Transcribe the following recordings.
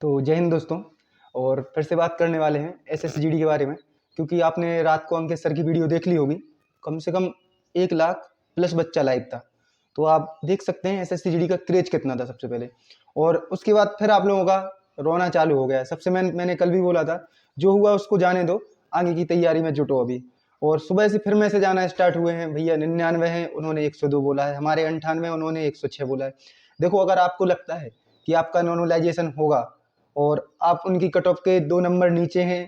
तो जय हिंद दोस्तों। और फिर से बात करने वाले हैं एसएसजीडी के बारे में, क्योंकि आपने रात को अंकित सर की वीडियो देख ली होगी। कम से कम 1 लाख प्लस बच्चा लाइव था, तो आप देख सकते हैं एसएसजीडी का क्रेज कितना था सबसे पहले। और उसके बाद फिर आप लोगों का रोना चालू हो गया। सबसे मैंने कल भी बोला था, जो हुआ उसको जाने दो, आगे की तैयारी में जुटो अभी। और सुबह से फिर मैसेज आना स्टार्ट हुए हैं, भैया 99 हैं, उन्होंने 102 बोला है, हमारे 98, उन्होंने 106 बोला है। देखो, अगर आपको लगता है कि आपका नॉर्मलाइजेशन होगा और आप उनकी कट ऑफ के 2 नंबर नीचे हैं,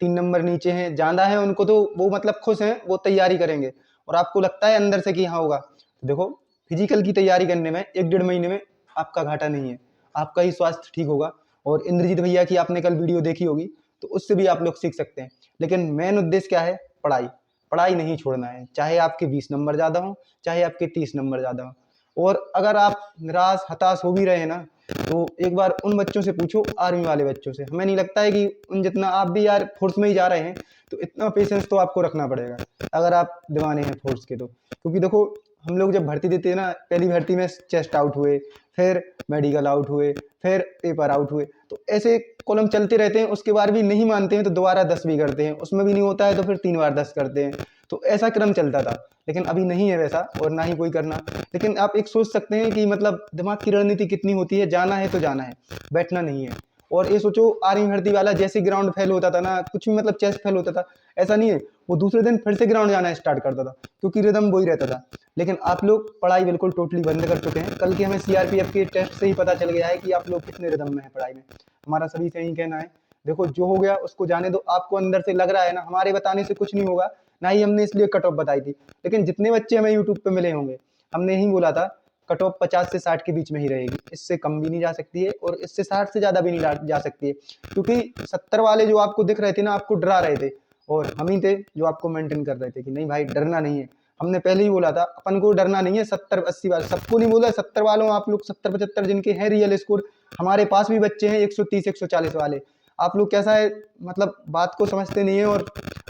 3 नंबर नीचे हैं, ज़्यादा है उनको, तो वो मतलब खुश हैं, वो तैयारी करेंगे। और आपको लगता है अंदर से कि हाँ होगा, तो देखो, फिजिकल की तैयारी करने में 1 डेढ़ महीने में आपका घाटा नहीं है, आपका ही स्वास्थ्य ठीक होगा। और इंद्रजीत भैया की आपने कल वीडियो देखी होगी, तो उससे भी आप लोग सीख सकते हैं। लेकिन मेन उद्देश्य क्या है? पढ़ाई। पढ़ाई नहीं छोड़ना है, चाहे आपके 20 नंबर ज़्यादा हों, चाहे आपके 30 नंबर ज़्यादा हों। और अगर आप निराश हताश हो भी रहे हैं ना, तो एक बार उन बच्चों से पूछो, आर्मी वाले बच्चों से। हमें नहीं लगता है कि उन जितना, आप भी यार फोर्स में ही जा रहे हैं, तो इतना पेशेंस तो आपको रखना पड़ेगा अगर आप दीवाने हैं फोर्स के। तो क्योंकि देखो, हम लोग जब भर्ती देते हैं ना, पहली भर्ती में चेस्ट आउट हुए, फिर मेडिकल आउट हुए, फिर पेपर आउट हुए, तो ऐसे कॉलम चलते रहते हैं। उसके बाद भी नहीं मानते हैं तो दोबारा 10 भी करते हैं, उसमें भी नहीं होता है तो फिर 3 बार 10 करते हैं। तो ऐसा क्रम चलता था, लेकिन अभी नहीं है वैसा, और ना ही कोई करना। लेकिन आप एक सोच सकते हैं कि मतलब दिमाग की रणनीति कितनी होती है। जाना है तो जाना है, बैठना नहीं है। और ये सोचो, आर्मी भर्ती वाला जैसे ग्राउंड फेल होता था ना, कुछ भी मतलब चेस्ट फेल होता था, ऐसा नहीं है, वो दूसरे दिन फिर से ग्राउंड जाना स्टार्ट करता था, क्योंकि रिदम वही रहता था। लेकिन आप लोग पढ़ाई बिल्कुल टोटली बंद कर चुके हैं। कल के हमें सीआरपीएफ के टेस्ट से ही पता चल गया है कि आप लोग कितने रिदम में हैं पढ़ाई में। हमारा सभी से यही कहना है, देखो जो हो गया उसको जाने दो। आपको अंदर से लग रहा है ना, हमारे बताने से कुछ नहीं होगा, ना ही हमने इसलिए कट ऑफ बताई थी। लेकिन जितने बच्चे हमें यूट्यूब पे मिले होंगे, हमने यही बोला था कट ऑफ 50 से 60 के बीच में ही रहेगी, इससे कम भी नहीं जा सकती है और इससे 60 से ज़्यादा भी नहीं जा सकती है। क्योंकि 70 वाले जो आपको दिख रहे थे ना, आपको डरा रहे थे, और हम ही थे जो आपको मेंटेन कर रहे थे कि नहीं भाई, डरना नहीं है। हमने पहले ही बोला था, अपन को डरना नहीं है। 70-80 वाले सबको नहीं बोला, 70 वालों आप लोग 70-75 जिनके हैं रियल स्कोर, हमारे पास भी बच्चे हैं 130-140 वाले। आप लोग कैसा है, मतलब बात को समझते नहीं है और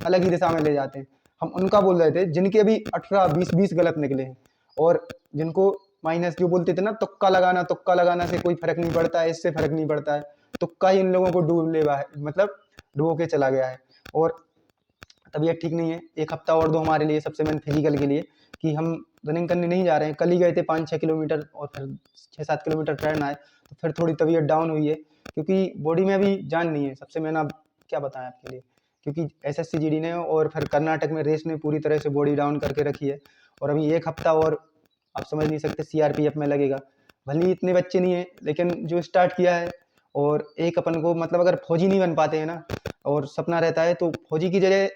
अलग ही दिशा में ले जाते हैं। हम उनका बोल रहे थे जिनके अभी 18-20 गलत निकले हैं, और जिनको माइनस जो बोलते थे ना, तुक्का लगाना से कोई फर्क नहीं पड़ता है, इससे फर्क नहीं पड़ता है। तुक्का ही इन लोगों को डूब ले है, मतलब डुबो के चला गया है। और तबीयत ठीक नहीं है, 1 हफ्ता और दो हमारे लिए, सबसे मेन फिजिकल के लिए, कि हम रनिंग करने नहीं जा रहे हैं। कल ही गए थे 5-6 किलोमीटर, और फिर 6-7 किलोमीटर ट्रेन आए, तो फिर थोड़ी तबीयत डाउन हुई है, क्योंकि बॉडी में अभी जान नहीं है। सबसे मैंने अब क्या बताया आपके लिए, क्योंकि एसएससीजीडी ने और फिर कर्नाटक में रेस ने पूरी तरह से बॉडी डाउन करके रखी है। और अभी 1 हफ्ता और आप समझ नहीं सकते सीआरपीएफ में लगेगा। भले ही इतने बच्चे नहीं है, लेकिन जो स्टार्ट किया है, और एक अपन को मतलब अगर फौजी नहीं बन पाते हैं ना, और सपना रहता है, तो फौजी की जगह,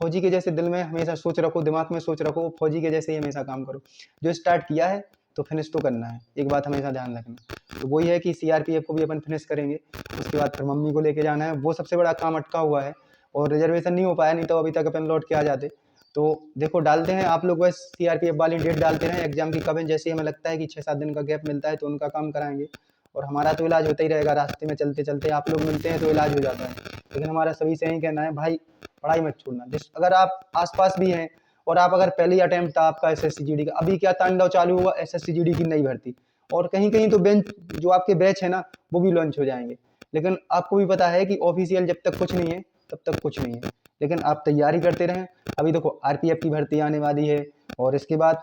फौजी के जैसे दिल में हमेशा सोच रखो, दिमाग में सोच रखो, फौजी के जैसे ही हमेशा काम करो। जो स्टार्ट किया है तो फिनिश तो करना है, एक बात हमेशा ध्यान रखना। तो वही है कि सीआरपीएफ को भी अपन फिनिश करेंगे, उसके बाद फिर मम्मी को लेके जाना है, वो सबसे बड़ा काम अटका हुआ है। और रिजर्वेशन नहीं हो पाया, नहीं तो अभी तक अपन लौट के आ जाते। तो देखो, डालते हैं आप लोग, बस सीआरपीएफ वाली डेट डालते हैं एग्जाम की कब है। जैसे हमें लगता है कि 6-7 दिन का गैप मिलता है तो उनका काम कराएंगे, और हमारा तो इलाज होता ही रहेगा। रास्ते में चलते चलते आप लोग मिलते हैं तो इलाज हो जाता है। लेकिन हमारा सभी से यही कहना है, भाई पढ़ाई मत छोड़ना। अगर आप आसपास भी हैं, और आप अगर पहली अटेम्प्ट था आपका एसएससीजीडी का, अभी क्या तांडव चालू हुआ, एसएससीजीडी की नई भर्ती, और कहीं कहीं तो बेंच जो आपके बैच है ना, वो भी लॉन्च हो जाएंगे। लेकिन आपको भी पता है कि ऑफिशियल जब तक कुछ नहीं है तब तक कुछ नहीं है। लेकिन आप तैयारी करते रहें। अभी देखो, आरपीएफ की भर्ती आने वाली है, और इसके बाद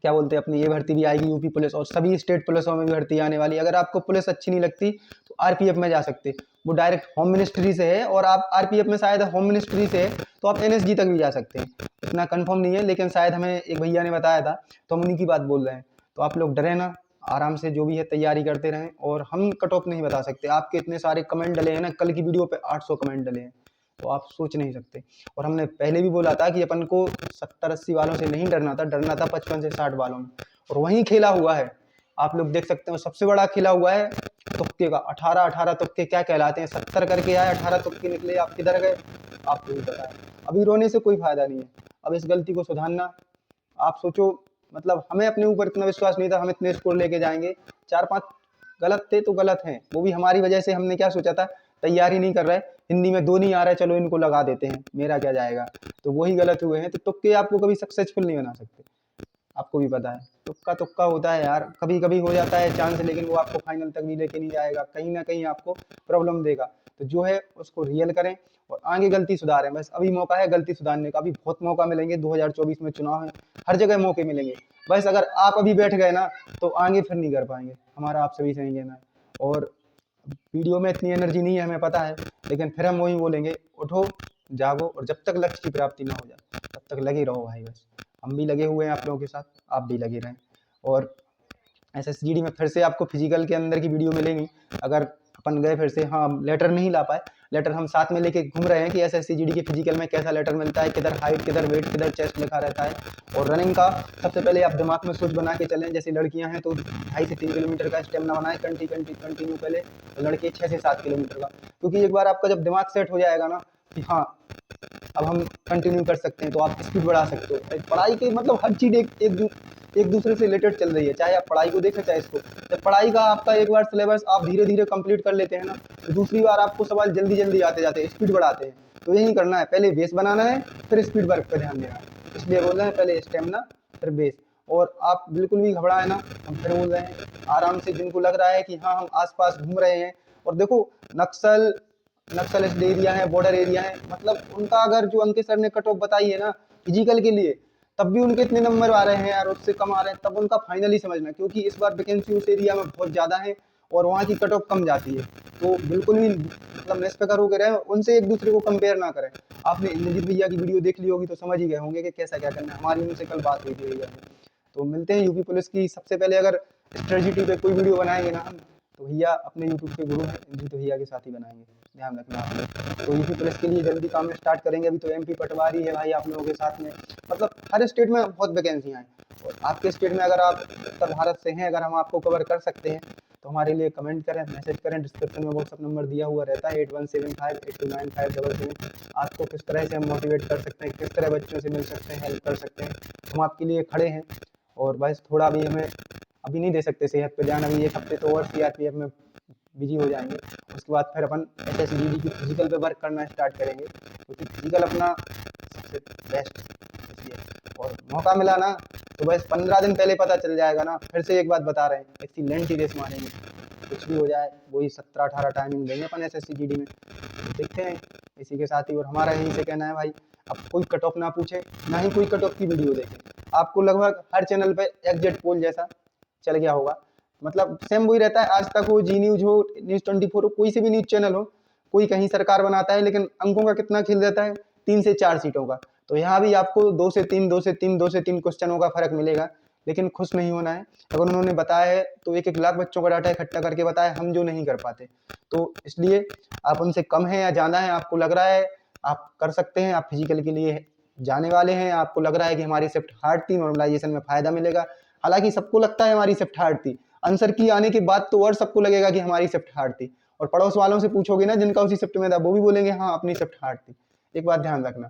क्या बोलते हैं, अपनी ये भर्ती भी आएगी, यूपी पुलिस, और सभी स्टेट पुलिसों में भी भर्ती आने वाली है। अगर आपको पुलिस अच्छी नहीं लगती तो आरपीएफ में जा सकते, वो डायरेक्ट होम मिनिस्ट्री से है, और आप आरपीएफ में शायद होम मिनिस्ट्री से है तो आप एनएसजी तक भी जा सकते हैं। इतना कंफर्म नहीं है, लेकिन शायद हमें एक भैया ने बताया था, तो हम उन्हीं की बात बोल रहे हैं। तो आप लोग डरे ना, आराम से जो भी है तैयारी करते रहें। और हम कट ऑफ नहीं बता सकते, आपके इतने सारे कमेंट डले हैं ना, कल की वीडियो पे 800 कमेंट डले हैं, तो आप सोच नहीं सकते। और हमने पहले भी बोला था कि अपन को 70-80 वालों से नहीं डरना था, डरना था 55 से 60 वालों में, और वहीं खेला हुआ है। आप लोग देख सकते हो, सबसे बड़ा खेला हुआ है तुक्के का। 18 तुक्के क्या कहलाते हैं, 70 करके आए, 18 तुक्के निकले, आप किधर गए आपको भी पता है। अभी रोने से कोई फायदा नहीं है, अब इस गलती को सुधारना। आप सोचो, मतलब हमें अपने ऊपर इतना विश्वास नहीं था हम इतने स्कोर लेके जाएंगे। 4-5 गलत थे तो गलत हैं, वो भी हमारी वजह से। हमने क्या सोचा था, तैयारी नहीं कर रहे, हिंदी में 2 नहीं आ रहा है, चलो इनको लगा देते हैं, मेरा क्या जाएगा। तो वही गलत हुए हैं। तो तुक्के आपको कभी सक्सेसफुल नहीं बना सकते। आपको भी पता है तुक्का तुक्का होता है यार, कभी कभी हो जाता है चांस, लेकिन वो आपको फाइनल तक भी लेके नहीं जाएगा, कहीं ना कहीं आपको प्रॉब्लम देगा। तो जो है उसको रियल करें और आगे गलती सुधारें, बस अभी मौका है गलती सुधारने का, अभी बहुत मौका मिलेंगे, 2024 में चुनाव है, हर जगह मौके मिलेंगे। बस अगर आप अभी बैठ गए ना तो आगे फिर नहीं कर पाएंगे, हमारा आपसे भी सही कहना है। और वीडियो में इतनी एनर्जी नहीं है हमें पता है, लेकिन फिर हम वही बोलेंगे, उठो जागो और जब तक लक्ष्य की प्राप्ति ना हो जाए तब तक लगे रहो भाई। बस हम भी लगे हुए हैं आप लोगों के साथ, आप भी लगे रहें। और SSGD में फिर से आपको फिजिकल के अंदर की वीडियो मिलेंगी। अगर अपन गए फिर से, हाँ लेटर नहीं ला पाए, लेटर हम साथ में लेके घूम रहे हैं कि SSGD के फिजिकल में कैसा लेटर मिलता है, किधर हाइट, किधर वेट, किधर चेस्ट लिखा रहता है। और रनिंग का सबसे पहले आप दिमाग में सोच बना के चलें, जैसे लड़कियां हैं तो 2.5 से 3 किलोमीटर का स्टेमिना बनाए कंटिन्यू पहले, तो लड़के 6 से 7 किलोमीटर का। क्योंकि एक बार आपका जब दिमाग सेट हो जाएगा ना कि हाँ अब हम कंटिन्यू कर सकते हैं, तो आप स्पीड बढ़ा सकते हो। पढ़ाई की मतलब हर चीज़ एक दूसरे से रिलेटेड चल रही है, चाहे आप पढ़ाई को देखें चाहे इसको। जब पढ़ाई का आपका एक बार सिलेबस आप धीरे धीरे कंप्लीट कर लेते हैं ना, तो दूसरी बार आपको सवाल जल्दी जल्दी आते जाते हैं, स्पीड बढ़ाते हैं। तो यही करना है, पहले बेस बनाना है फिर स्पीड वर्क पर ध्यान देना है। इसलिए बोल रहे हैं पहले स्टेमिना फिर बेस। और आप बिल्कुल भी घबराए ना, हम फिर बोल रहे हैं आराम से, जिनको लग रहा है कि हाँ हम आसपास घूम रहे हैं, और देखो नक्सलिस्ट एरिया है, बॉर्डर एरिया है, मतलब उनका अगर जो अंकित सर ने कट ऑफ बताई है ना फिजिकल के लिए, तब भी उनके इतने नंबर आ रहे हैं यार, उससे कम आ रहे हैं, तब उनका फाइनली समझना, क्योंकि इस बार वैकेंसी उस एरिया में बहुत ज़्यादा है और वहाँ की कट ऑफ कम जाती है। तो बिल्कुल भी मतलब निष्पक्ष होकर रहे, उनसे एक दूसरे को कंपेयर ना करें। आपने इंद्रजीत भैया की वीडियो देख ली होगी तो समझ ही गए होंगे कि कैसा क्या करना है, हमारी उनसे कल बात हुई थी भैया। तो मिलते हैं यूपी पुलिस की, सबसे पहले अगर स्ट्रेटजी पे कोई वीडियो बनाएंगे ना हम, तो भैया अपने यूट्यूब के गुरु हैं इंद्रजीत भैया के साथ ही बनाएंगे, ध्यान रखना आपने। तो यूपी पुलिस के लिए जल्दी काम स्टार्ट करेंगे, अभी तो MP पटवारी है भाई आप लोगों के साथ में, मतलब हर स्टेट में बहुत वैकेंसियाँ हैं। और आपके स्टेट में अगर आप उत्तर भारत से हैं, अगर हम आपको कवर कर सकते हैं तो हमारे लिए कमेंट करें, मैसेज करें, डिस्क्रिप्शन में व्हाट्सअप नंबर दिया हुआ रहता है 8175829577। आपको किस तरह से हम मोटिवेट कर सकते हैं, किस तरह बच्चों से मिल सकते हैं, हेल्प कर सकते हैं, हम आपके लिए खड़े हैं। और बस थोड़ा भी हमें अभी नहीं दे सकते सेहत पे ध्यान, अभी एक हफ्ते तो और CRPF में बिजी हो जाएंगे, उसके बाद फिर अपन SSGD की फिजिकल पे वर्क करना स्टार्ट करेंगे, क्योंकि फिजिकल अपना सबसे बेस्ट इसलिए। और मौका मिला ना तो बस 15 दिन पहले पता चल जाएगा ना, फिर से एक बात बता रहे हैं, एक्सीलेंट ही रेस मारेंगे, कुछ भी हो जाए वही 17-18 टाइमिंग देंगे अपन SSGD में, तो देखते हैं इसी के साथ ही। और हमारा यहीं से कहना है भाई, अब कोई कट ऑफ ना पूछे, ना ही कोई कट ऑफ की वीडियो देखे। आपको लगभग हर चैनल पे एग्जिट पोल जैसा चल गया होगा, मतलब सेम वही रहता है, आज तक हो, जी न्यूज हो, News 24 हो, कोई से भी न्यूज चैनल हो, कोई कहीं सरकार बनाता है, लेकिन अंकों का कितना खेल रहता है, 3 से 4 सीटों का। तो यहाँ भी आपको 2 से 3 2 से 3 2 से 3 क्वेश्चनों का फर्क मिलेगा, लेकिन खुश नहीं होना है। अगर उन्होंने बताया है तो 1-1 लाख बच्चों का डाटा इकट्ठा करके बताया, हम जो नहीं कर पाते, तो इसलिए आप उनसे कम है या ज़्यादा है, आपको लग रहा है आप कर सकते हैं, आप फिजिकल के लिए जाने वाले हैं, आपको लग रहा है कि हमारी शिफ्ट हार्ड थी, नॉर्मलाइजेशन में फायदा मिलेगा, हालांकि सबको लगता है हमारी शिफ्ट हार्ड थी, आंसर की आने के बाद तो और सबको लगेगा कि हमारी शिफ्ट हार्ड थी। और पड़ोस वालों से पूछोगे ना जिनका उसी शिफ्ट में था, वो भी बोलेंगे हाँ अपनी शिफ्ट हार्ड थी। एक बात ध्यान रखना,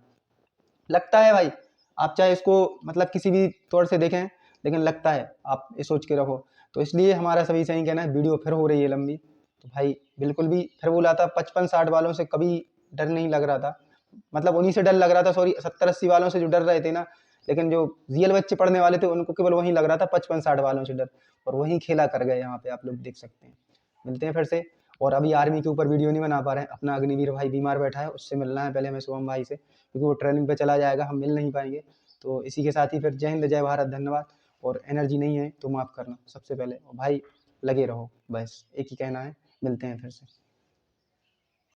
लगता है भाई, आप चाहे इसको मतलब किसी भी तौर से देखें, लेकिन लगता है, आप ये सोच के रखो। तो इसलिए हमारा सभी से ही कहना है, वीडियो फिर हो रही है लंबी, तो भाई बिल्कुल भी फिर बोला था 55-60 वालों से कभी डर नहीं लग रहा था, मतलब उन्हीं से डर लग रहा था, सॉरी 70-80 वालों से जो डर रहे थे ना, लेकिन जो रियल बच्चे पढ़ने वाले थे उनको केवल वहीं लग रहा था 55-60 वालों से डर, और वहीं खेला कर गए, यहाँ पे आप लोग देख सकते हैं। मिलते हैं फिर से। और अभी आर्मी के ऊपर वीडियो नहीं बना पा रहे हैं, अपना अग्निवीर भाई बीमार बैठा है, उससे मिलना है पहले हमें शुभम भाई से, क्योंकि वो ट्रेनिंग पे चला जाएगा, हम मिल नहीं पाएंगे। तो इसी के साथ ही फिर जय हिंद जय भारत, धन्यवाद। और एनर्जी नहीं है तो माफ़ करना सबसे पहले, और भाई लगे रहो, बस एक ही कहना है, मिलते हैं फिर से।